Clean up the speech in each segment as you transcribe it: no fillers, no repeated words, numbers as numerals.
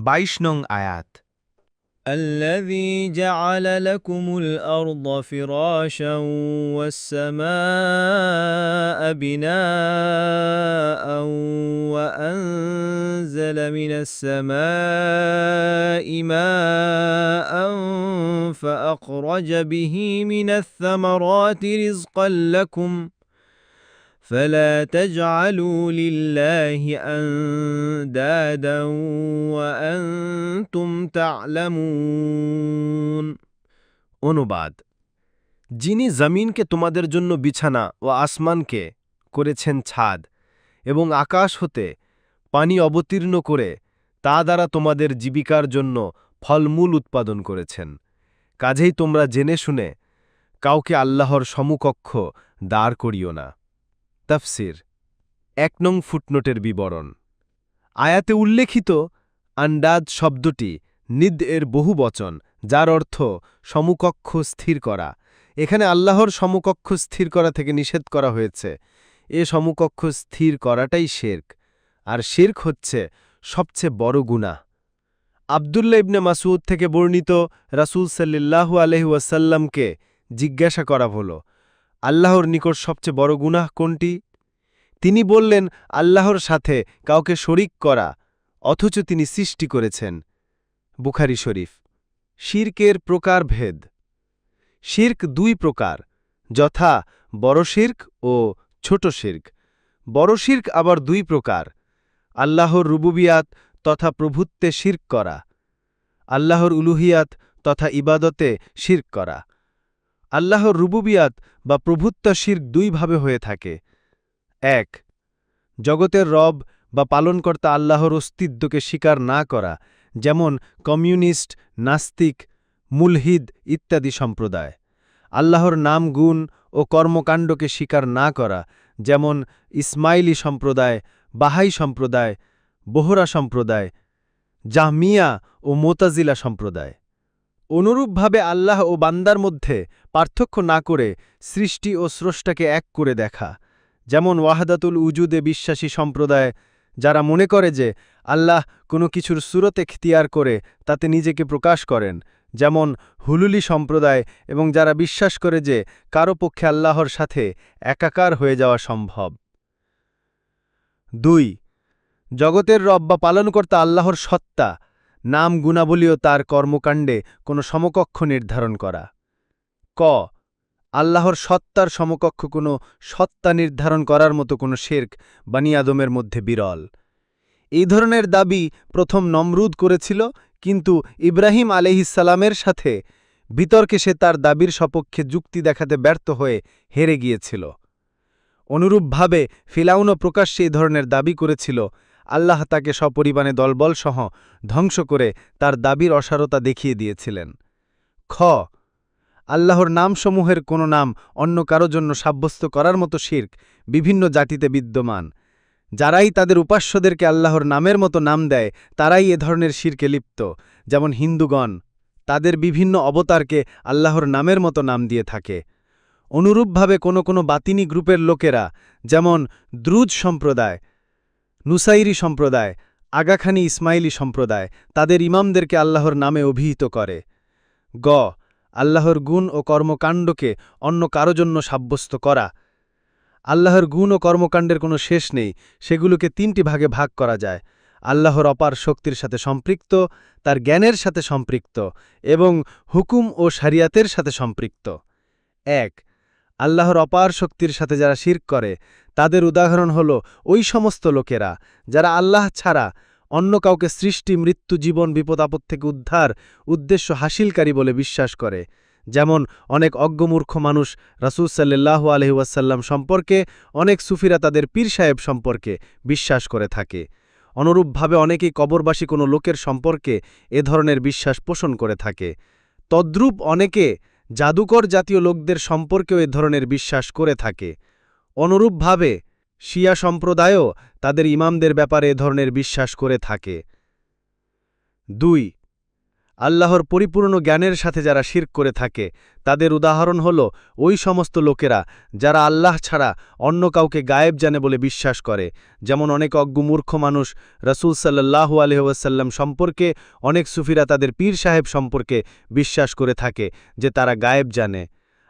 22 নং আয়াত। الذي جعل لكم الأرض فراشا والسماء بناء وأنزل من السماء ماء فأخرج به من الثمرات رزقا لكم فلا تجعلوا لله أندادا وأنتم تعلمون। অনুবাদ: যিনি জমিনকে তোমাদের জন্য বিছানা ও আসমানকে করেছেন ছাদ এবং আকাশ হতে পানি অবতীর্ণ করে তা দ্বারা তোমাদের জীবিকার জন্য ফলমূল উৎপাদন করেছেন, কাজেই তোমরা জেনে শুনে কাউকে আল্লাহর সমকক্ষ দাঁড় করিও না। তাফসির 1 নং ফুটনোটের বিবরণ। আয়াতে উল্লেখিত আন্দাজ শব্দটি নিদ এর বহুবচন, যার অর্থ সমকক্ষ স্থির করা। এখানে আল্লাহর সমকক্ষ স্থির করা থেকে নিষেধ করা হয়েছে। এ সমকক্ষ স্থির করাটাই শিরক, আর শিরক হচ্ছে সবচেয়ে বড় গুনাহ। আব্দুল্লাহ ইবনে মাসউদ থেকে বর্ণিত, রাসূল সাল্লাল্লাহু আলাইহি ওয়াসাল্লামকে জিজ্ঞাসা করা হলো, আল্লাহর নিকট সবচেয়ে বড় গুনাহ কোনটি? তিনি বললেন, আল্লাহর সাথে কাউকে শরিক করা, অথচ তিনি সৃষ্টি করেছেন। বুখারী শরীফ। শিরকের প্রকারভেদ। শিরক 2 প্রকার, যথা বড় শিরক ও ছোট শিরক। বড় শিরক আবার 2 প্রকার: আল্লাহর রুবুবিয়াত তথা প্রভুত্বে শিরক করা, আল্লাহর উলুহিয়াত তথা ইবাদতে শিরক করা। আল্লাহর রুবুবিয়াত বা প্রভুত্ব শিরক 2 ভাবে হয়ে থাকে। 1. জগতের রব বা পালনকর্তা আল্লাহর অস্তিত্বকে স্বীকার না করা, যেমন কমিউনিস্ট, নাস্তিক, মুলহিদ ইত্যাদি সম্প্রদায়। আল্লাহর নাম, গুণ ও কর্মকাণ্ডকে স্বীকার না করা, যেমন ইসমাইলি সম্প্রদায়, বাহাই সম্প্রদায়, বোহরা সম্প্রদায়, জাহমিয়া ও মোতাজিলা সম্প্রদায়। অনুরূপভাবে আল্লাহ ও বান্দার মধ্যে পার্থক্য না করে সৃষ্টি ও স্রষ্টাকে এক করে দেখা, যেমন ওয়াহদাতুল উজুদে বিশ্বাসী সম্প্রদায়, যারা মনে করে যে আল্লাহ কোনো কিছুর সুরত এখতিয়ার করে তাতে নিজেকে প্রকাশ করেন, যেমন হুলুলি সম্প্রদায়, এবং যারা বিশ্বাস করে যে কারো পক্ষে আল্লাহর সাথে একাকার হয়ে যাওয়া সম্ভব। 2. জগতের রব বা পালনকর্তা আল্লাহর সত্তা, নাম, গুণাবলী ও তার কর্মকাণ্ডে কোনো সমকক্ষ নির্ধারণ করা। ক. আল্লাহর সত্তার সমকক্ষ কোনো সত্তা নির্ধারণ করার মতো কোনো শিরক বনি আদমের মধ্যে বিরল। এই ধরনের দাবি প্রথম নমরুদ করেছিল, কিন্তু ইব্রাহিম আলাইহিসসালামের সাথে বিতর্কে সে তার দাবির সপক্ষে যুক্তি দেখাতে ব্যর্থ হয়ে হেরে গিয়েছিল। অনুরূপভাবে ফিরাউনও প্রকাশ্যে এই ধরনের দাবি করেছিল। আল্লাহ তাকে সপরিবারে দলবলসহ ধ্বংস করে তার দাবির অসারতা দেখিয়ে দিয়েছিলেন। খ. আল্লাহর নামসমূহের কোনো নাম অন্য কারো জন্য সাব্যস্ত করার মতো শিরক বিভিন্ন জাতিতে বিদ্যমান। যারাই তাদের উপাস্যদেরকে আল্লাহর নামের মতো নাম দেয়, তারাই এ ধরনের শিরকে লিপ্ত। যেমন হিন্দুগণ তাদের বিভিন্ন অবতারকে আল্লাহর নামের মতো নাম দিয়ে থাকে। অনুরূপভাবে কোনো বাতিনি গ্রুপের লোকেরা, যেমন দ্রুজ সম্প্রদায়, নুসাইরি সম্প্রদায়, আগাখানি ইসমাইলি সম্প্রদায়, তাদের ইমামদেরকে আল্লাহর নামে অভিহিত করে। গ. আল্লাহর গুণ ও কর্মকাণ্ডকে অন্য কারো জন্য সাব্যস্ত করা। আল্লাহর গুণ ও কর্মকাণ্ডের কোনো শেষ নেই, সেগুলোকে 3টি ভাগে ভাগ করা যায়: আল্লাহর অপার শক্তির সাথে সম্পৃক্ত, তার জ্ঞানের সাথে সম্পৃক্ত এবং হুকুম ও শরিয়াতের সাথে সম্পৃক্ত। 1. আল্লাহর অপার শক্তির সাথে যারা শিরক করে, তাদের উদাহরণ হল ওই সমস্ত লোকেরা যারা আল্লাহ ছাড়া অন্য কাউকে সৃষ্টি, মৃত্যু, জীবন, বিপদ-আপদ থেকে উদ্ধার উদ্দেশ্য হাসিলকারী বলে বিশ্বাস করে। যেমন অনেক অজ্ঞমূর্খ মানুষ রাসূল সাল্লাল্লাহু আলাইহি ওয়াসাল্লাম সম্পর্কে, অনেক সুফিরা তাদের পীর সাহেব সম্পর্কে বিশ্বাস করে থাকে। অনুরূপভাবে অনেকেই কবরবাসী কোনো লোকের সম্পর্কে এ ধরনের বিশ্বাস পোষণ করে থাকে। তদ্রূপ অনেকে জাদুকর জাতীয় লোকদের সম্পর্কেও এ ধরনের বিশ্বাস করে থাকে। অনুরূপভাবে শিয়া সম্প্রদায়ও তাদের ইমামদের ব্যাপারে এ ধরনের বিশ্বাস করে থাকে। 2. আল্লাহর পরিপূর্ণ জ্ঞানের সাথে যারা শিরক করে থাকে তাদের উদাহরণ হল ওই সমস্ত লোকেরা যারা আল্লাহ ছাড়া অন্য কাউকে গায়েব জানে বলে বিশ্বাস করে, যেমন অনেক অজ্ঞ মূর্খ মানুষ রাসূল সাল্লাল্লাহু আলাইহি ওয়াসাল্লাম সম্পর্কে, অনেক সুফিরা তাদের পীর সাহেব সম্পর্কে বিশ্বাস করে থাকে যে তারা গায়েব জানে।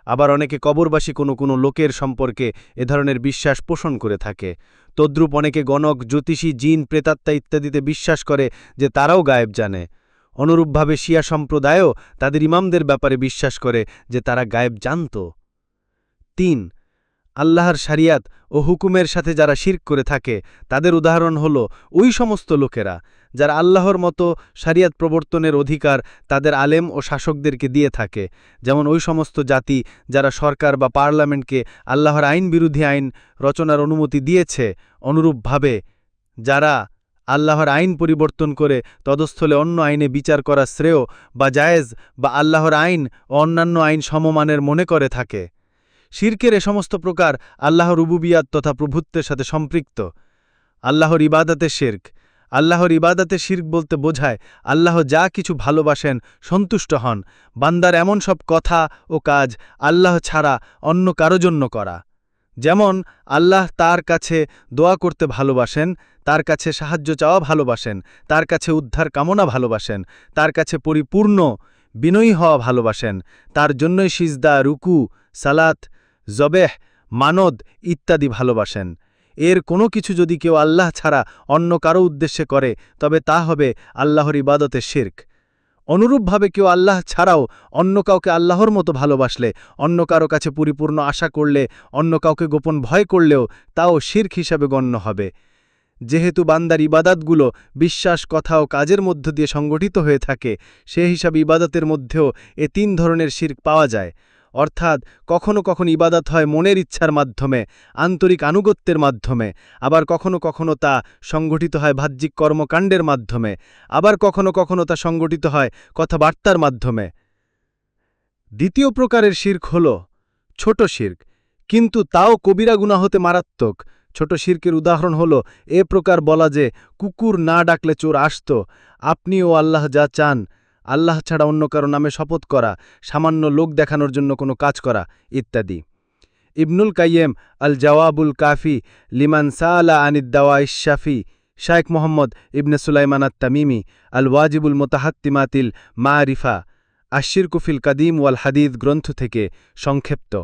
আবার অনেকে কবরবাসী কোনো লোকের সম্পর্কে এ ধরনের বিশ্বাস পোষণ করে থাকে। তদ্রূপ অনেকে গণক, জ্যোতিষী, জিন, প্রেতাত্মা ইত্যাদিতে বিশ্বাস করে যে তারাও গায়েব জানে। অনুরূপভাবে শিয়া সম্প্রদায়ও তাদের ইমামদের ব্যাপারে বিশ্বাস করে যে তারা গায়েব জানত। ৩. আল্লাহর শরিয়াত ও হুকুমের সাথে যারা শিরক করে থাকে তাদের উদাহরণ হল ওই সমস্ত লোকেরা যারা আল্লাহর মতো শরিয়াত প্রবর্তনের অধিকার তাদের আলেম ও শাসকদেরকে দিয়ে থাকে, যেমন ওই সমস্ত জাতি যারা সরকার বা পার্লামেন্টকে আল্লাহর আইন বিরোধী আইন রচনার অনুমতি দিয়েছে। অনুরূপভাবে যারা আল্লাহর আইন পরিবর্তন করে তদস্থলে অন্য আইনে বিচার করা শ্রেয় বা জায়েজ বা আল্লাহর আইন ও অন্যান্য আইন সমমানের মনে করে থাকে। শিরকের এ সমস্ত প্রকার আল্লাহর রুবুবিয়াত তথা প্রভুত্বের সাথে সম্পৃক্ত। আল্লাহর ইবাদতে শিরক। আল্লাহর ইবাদতে শিরক বলতে বোঝায় আল্লাহ যা কিছু ভালোবাসেন, সন্তুষ্ট হন, বান্দার এমন সব কথা ও কাজ আল্লাহ ছাড়া অন্য কারো জন্য করা। যেমন আল্লাহ তার কাছে দোয়া করতে ভালোবাসেন, তার কাছে সাহায্য চাওয়া ভালোবাসেন, তার কাছে উদ্ধার কামনা ভালোবাসেন, তার কাছে পরিপূর্ণ বিনয়ী হওয়া ভালোবাসেন, তার জন্যই সিজদা, রুকু, সালাত, জবেহ, মানদ ইত্যাদি ভালোবাসেন। এর কোনো কিছু যদি কেউ আল্লাহ ছাড়া অন্য কারো উদ্দেশ্যে করে তবে তা হবে আল্লাহর ইবাদতে শিরক। অনুরূপভাবে কেউ আল্লাহ ছাড়াও অন্য কাউকে আল্লাহর মতো ভালোবাসলে, অন্য কারো কাছে পরিপূর্ণ আশা করলে, অন্য কাউকে গোপন ভয় করলেও তাও শিরক হিসাবে গণ্য হবে। যেহেতু বান্দার ইবাদতগুলো বিশ্বাস, কথা ও কাজের মধ্য দিয়ে সংগঠিত হয়ে থাকে, সে হিসাবে ইবাদতের মধ্যেও এ ৩ ধরনের শিরক পাওয়া যায়। অর্থাৎ কখনো কখনো ইবাদত হয় মনের ইচ্ছার মাধ্যমে, আন্তরিক আনুগত্যের মাধ্যমে, আবার কখনো কখনো তা সংগঠিত হয় বাহ্যিক কর্মকাণ্ডের মাধ্যমে, আবার কখনো কখনো তা সংগঠিত হয় কথাবার্তার মাধ্যমে। দ্বিতীয় প্রকারের শিরক হল ছোট শিরক, কিন্তু তাও কবিরা গুনাহ হতে মারাত্মক। ছোট শিরকের উদাহরণ হল এ প্রকার বলা যে কুকুর না ডাকলে চোর আসত, আপনি ও আল্লাহ যা চান, আল্লাহ ছাড়া অন্য কারো নামে শপথ করা, সামান্য লোক দেখানোর জন্য কোনো কাজ করা ইত্যাদি। ইবনুল কাইয়্যিম আল জাওয়াবুল কাফি লিমান সাআলা আনিদ দাওয়াইশ শাফি, শাইখ মোহাম্মদ ইবনে সুলাইমান আত-তামিমি আল ওয়াজিবুল মুতাহাত্তিমাতিল মারিফা আশ-শিরকু ফিল কাদিম ওয়াল হাদিদ গ্রন্থ থেকে সংক্ষেপ্ত।